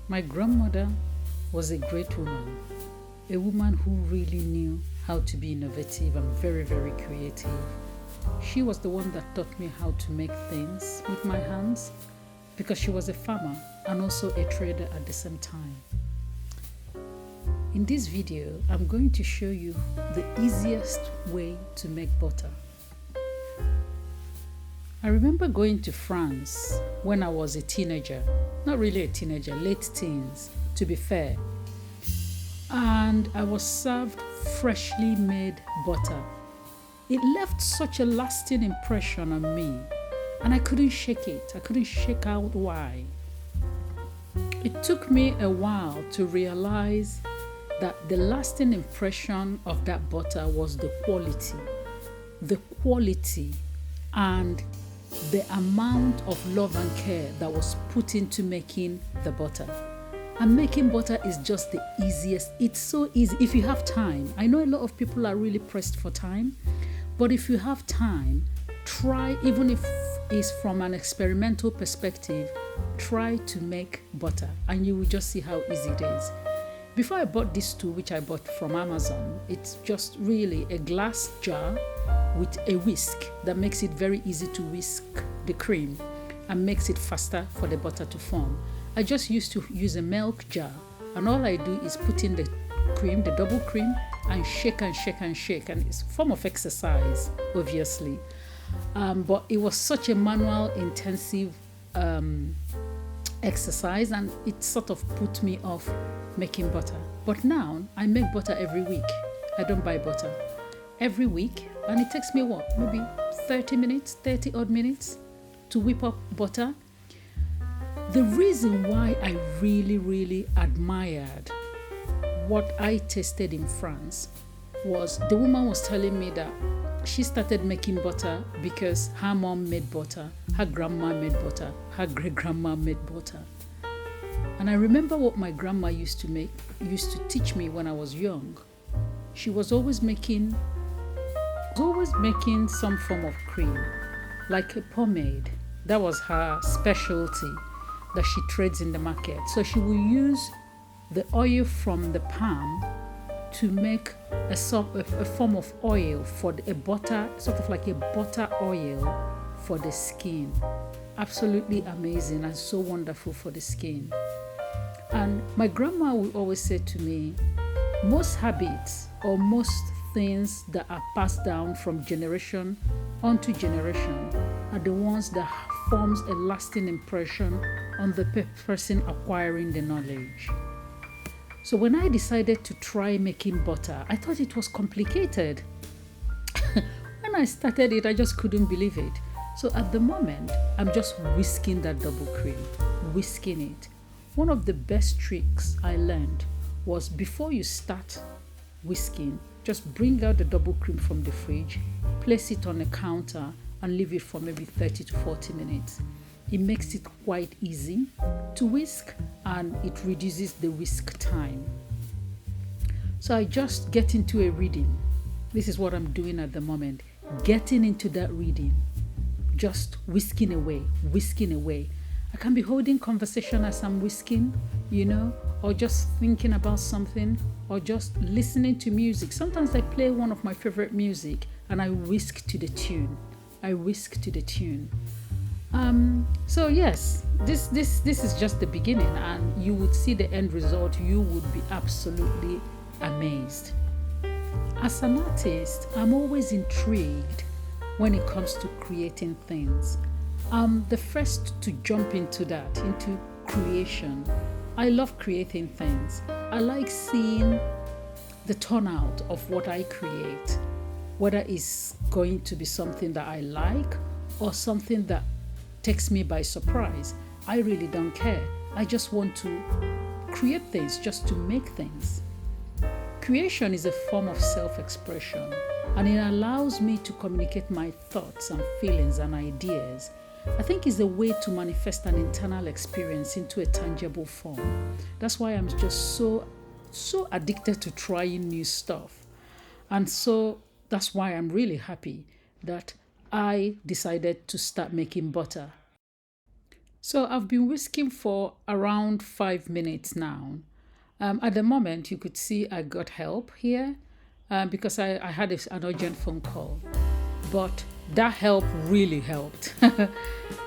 My grandmother was a great woman, a woman who really knew how to be innovative and very, very creative. She was the one that taught me how to make things with my hands because she was a farmer and also a trader at the same time. In this video, I'm going to show you the easiest way to make butter. I remember going to France when I was a teenager, not really a teenager, late teens, to be fair. And I was served freshly made butter. It left such a lasting impression on me, and I couldn't shake it. I couldn't shake out why. It took me a while to realize that the lasting impression of that butter was the quality and the amount of love and care that was put into making the butter. And making butter is just the easiest. It's so easy if you have time. I know a lot of people are really pressed for time, but if you have time, try, even if it's from an experimental perspective, try to make butter and you will just see how easy it is. Before I bought this tool, which I bought from Amazon, it's just really a glass jar with a whisk that makes it very easy to whisk the cream and makes it faster for the butter to form. I just used to use a milk jar, and all I do is put in the cream, the double cream, and shake and shake and shake, and it's a form of exercise, obviously. But it was such a manual intensive exercise, and it sort of put me off making butter. But now I make butter every week. I don't buy butter. Every week, and it takes me maybe 30 odd minutes to whip up butter. The reason why I really admired what I tasted in France was the woman was telling me that she started making butter because her mom made butter, her grandma made butter, her great-grandma made butter. And I remember what my grandma used to teach me when I was young. She was always making some form of cream, like a pomade. That was her specialty that she trades in the market. So she will use the oil from the palm to make a form of oil for a butter, sort of like a butter oil for the skin. Absolutely amazing and so wonderful for the skin. And my grandma would always say to me, most habits or most things that are passed down from generation onto generation are the ones that forms a lasting impression on the person acquiring the knowledge. So when I decided to try making butter, I thought it was complicated. When I started it, I just couldn't believe it. So at the moment, I'm just whisking that double cream, whisking it. One of the best tricks I learned was before you start whisking, just bring out the double cream from the fridge, place it on a counter and leave it for maybe 30 to 40 minutes. It makes it quite easy to whisk and it reduces the whisk time. So I just get into a reading. This is what I'm doing at the moment. Getting into that reading. Just whisking away. I can be holding conversation as I'm whisking, or just thinking about something, or just listening to music. Sometimes I play one of my favorite music and I whisk to the tune. So yes, this is just the beginning, and you would see the end result. You would be absolutely amazed. As an artist, I'm always intrigued when it comes to creating things. I'm the first to jump into creation. I love creating things. I like seeing the turnout of what I create, whether it's going to be something that I like or something that takes me by surprise. I really don't care. I just want to create things, just to make things. Creation is a form of self-expression, and it allows me to communicate my thoughts and feelings and ideas. I think it's a way to manifest an internal experience into a tangible form. That's why I'm just so addicted to trying new stuff. And so that's why I'm really happy that I decided to start making butter. So I've been whisking for around 5 minutes now. At the moment, you could see I got help here because I had an urgent phone call. But that help really helped.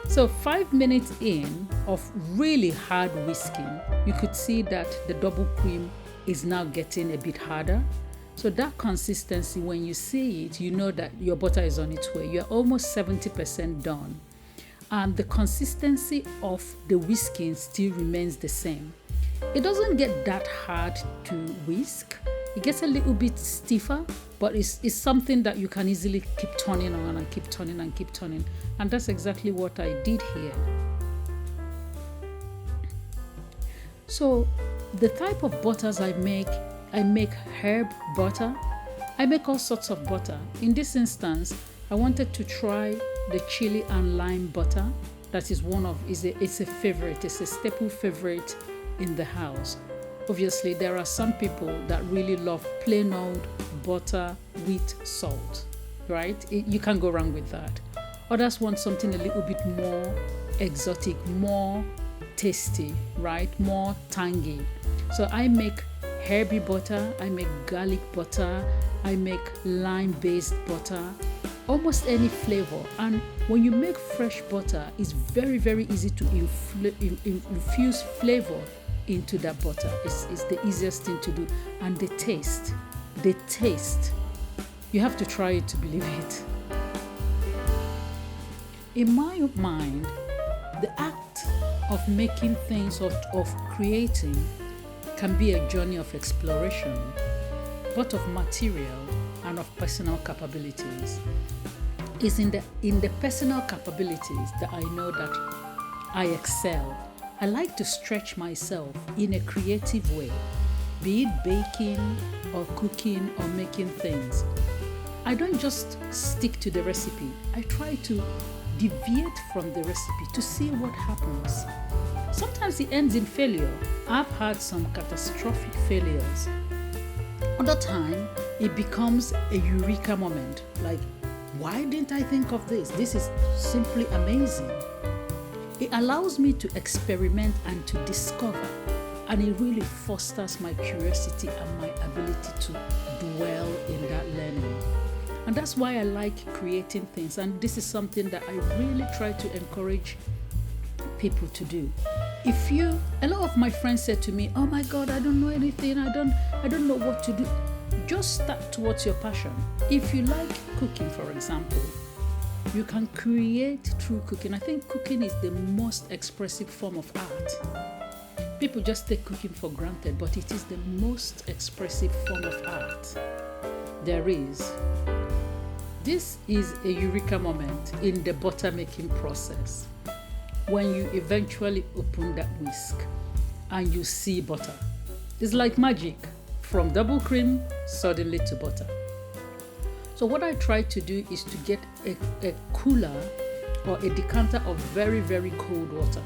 So 5 minutes in of really hard whisking, you could see that the double cream is now getting a bit harder. So that consistency, when you see it, you know that your butter is on its way. You're almost 70% done. And the consistency of the whisking still remains the same. It doesn't get that hard to whisk. It gets a little bit stiffer, but it's something that you can easily keep turning on and keep turning and keep turning. And that's exactly what I did here. So the type of butters I make herb butter. I make all sorts of butter. In this instance, I wanted to try the chili and lime butter. That is it's a favorite. It's a staple favorite in the house. Obviously, there are some people that really love plain old butter with salt, right? You can't go wrong with that. Others want something a little bit more exotic, more tasty, right? More tangy. So I make herby butter, I make garlic butter, I make lime-based butter, almost any flavor. And when you make fresh butter, it's very, very easy to infuse flavor into that butter. It's the easiest thing to do. And the taste, you have to try it to believe it. In my mind, the act of making things, of creating, can be a journey of exploration, both of material and of personal capabilities. It's in the personal capabilities that I know that I excel. I like to stretch myself in a creative way, be it baking or cooking or making things. I don't just stick to the recipe. I try to deviate from the recipe to see what happens. Sometimes it ends in failure. I've had some catastrophic failures. Other time, it becomes a eureka moment. Like, why didn't I think of this? This is simply amazing. It allows me to experiment and to discover. And it really fosters my curiosity and my ability to dwell in that learning. And that's why I like creating things. And this is something that I really try to encourage people to do. A lot of my friends said to me, "Oh my God, I don't know anything. I don't know what to do." Just start towards your passion. If you like cooking, for example, you can create through cooking. I think cooking is the most expressive form of art. People just take cooking for granted, but it is the most expressive form of art there is. This is a eureka moment in the butter making process. When you eventually open that whisk and you see butter. It's like magic, from double cream suddenly to butter. So what I try to do is to get a cooler or a decanter of very, very cold water.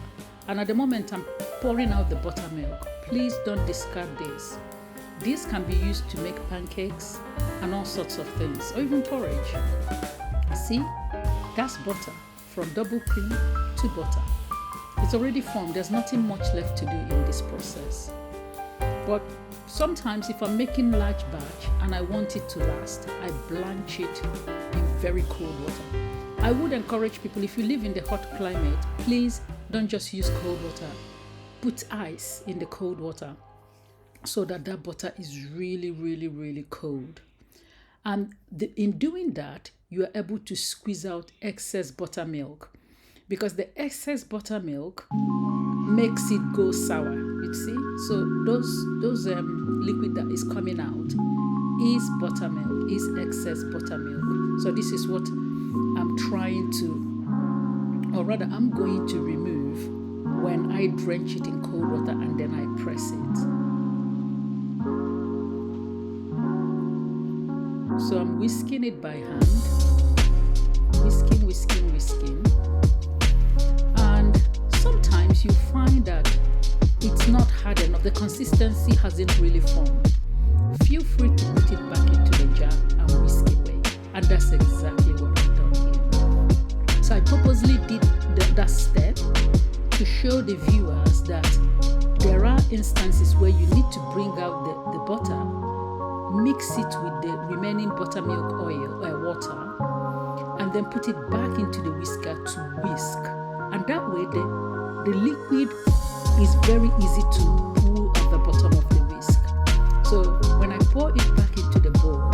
And at the moment I'm pouring out the buttermilk. Please don't discard this. This can be used to make pancakes and all sorts of things, or even porridge. See, that's butter. From double cream to butter. It's already formed. There's nothing much left to do in this process. But sometimes if I'm making large batch and I want it to last, I blanch it in very cold water. I would encourage people, if you live in the hot climate, please don't just use cold water. Put ice in the cold water so that butter is really, really, really cold. And in doing that, you are able to squeeze out excess buttermilk, because the excess buttermilk makes it go sour, you see. So those liquid that is coming out is buttermilk, is excess buttermilk. So this is what I'm trying to, or rather I'm going to remove when I drench it in cold water and then I press it. So I'm whisking it by hand, whisking. And sometimes you find that it's not hard enough, the consistency hasn't really formed. Feel free to put it back into the jar and whisk away. And that's exactly what I've done here. So I purposely did that step to show the viewers that there are instances where you need to bring out the butter, mix it with the remaining buttermilk oil or water, and then put it back into the whisker to whisk. And that way the liquid is very easy to pull at the bottom of the whisk. So when I pour it back into the bowl,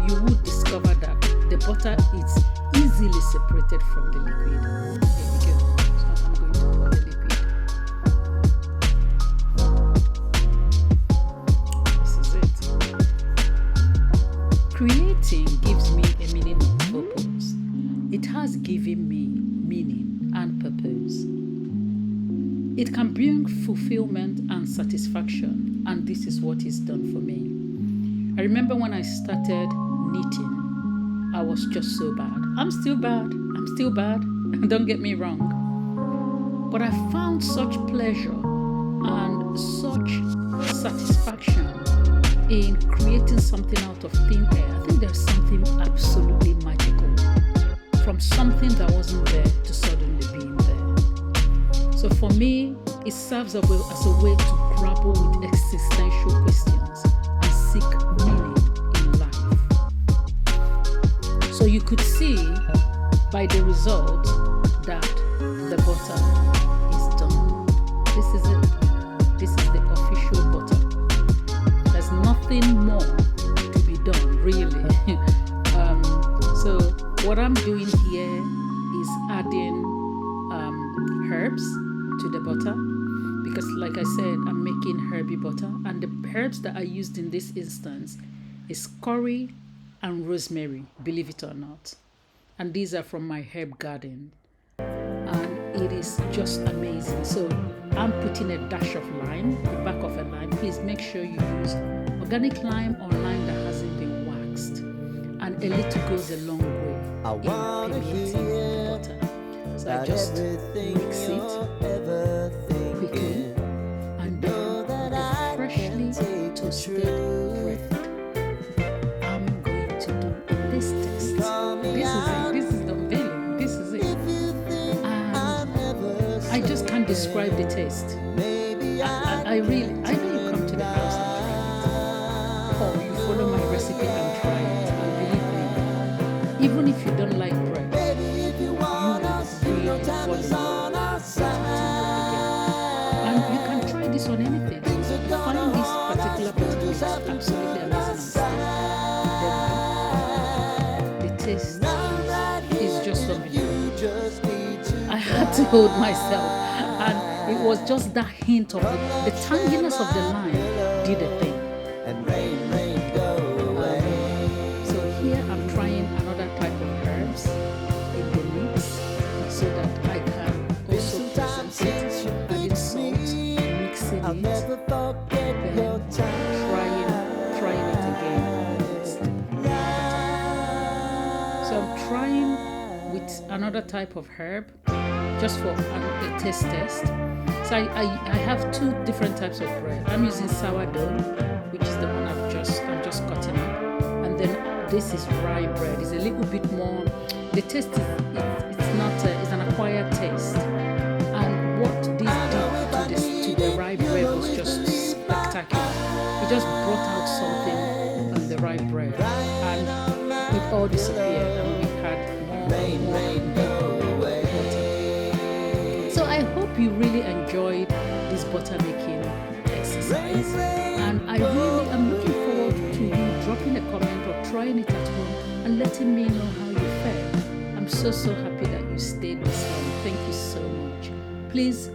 you would discover that the butter is easily separated from the liquid. Here we go. So I'm going to pour the liquid. This is it. Creating gives me a meaning of purpose. It has given me meaning and purpose. It can bring fulfillment and satisfaction, and this is what is done for me. I remember when I started knitting, I was just so bad. I'm still bad. Don't get me wrong. But I found such pleasure and such satisfaction in creating something out of thin air. I think there's something absolutely magical from something that wasn't there to suddenly being there. So for me, it serves as a way to grapple with existential questions and seek meaning in life. So you could see by the result that the butter is done. This is it. This is the official butter. There's nothing more to be done, really. So what I'm doing here is adding herbs to the butter, because like I said, I'm making herby butter, and the herbs that I used in this instance is curry and rosemary, believe it or not. And these are from my herb garden, and it is just amazing. So I'm putting a dash of lime, the back of a lime. Please make sure you use organic lime or lime that hasn't been waxed, and a little goes a long way in permeating the butter. So I just mix it quickly, and then with the freshly toasted bread, I'm going to do this test. This is the unveiling. This is it. And I just can't describe the taste. I know you come to the house and try it, or you follow my recipe and try it, and believe me, even if you don't like bread, you will really fall in love with it again. And you can try this on anything. I find this particular butter is absolutely amazing. The taste is just unbelievable. I had to hold myself, and it was just that hint of the tanginess of the lime did a thing. So here I'm trying another type of herbs in the mix, so that I can also present it, adding salt, mixing it, then trying it again. So I'm trying with another type of herb just for a taste test. So I have two different types of bread. I'm using sourdough, which is the one I'm just cutting up, and then this is rye bread. It's a little bit more. The taste it's an acquired taste, and what this did to the rye bread was just spectacular. It just brought out something on the rye bread, and it all disappeared, and we had more butter. So I hope you really enjoyed this butter making exercise, and I really am looking forward to you dropping a comment or trying it at home and letting me know how you felt. I'm so happy that you stayed this long. Thank you so much. Please,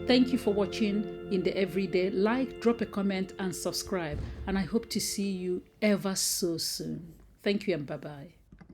thank you for watching in the everyday. Like, drop a comment and subscribe, and I hope to see you ever so soon. Thank you, and bye-bye.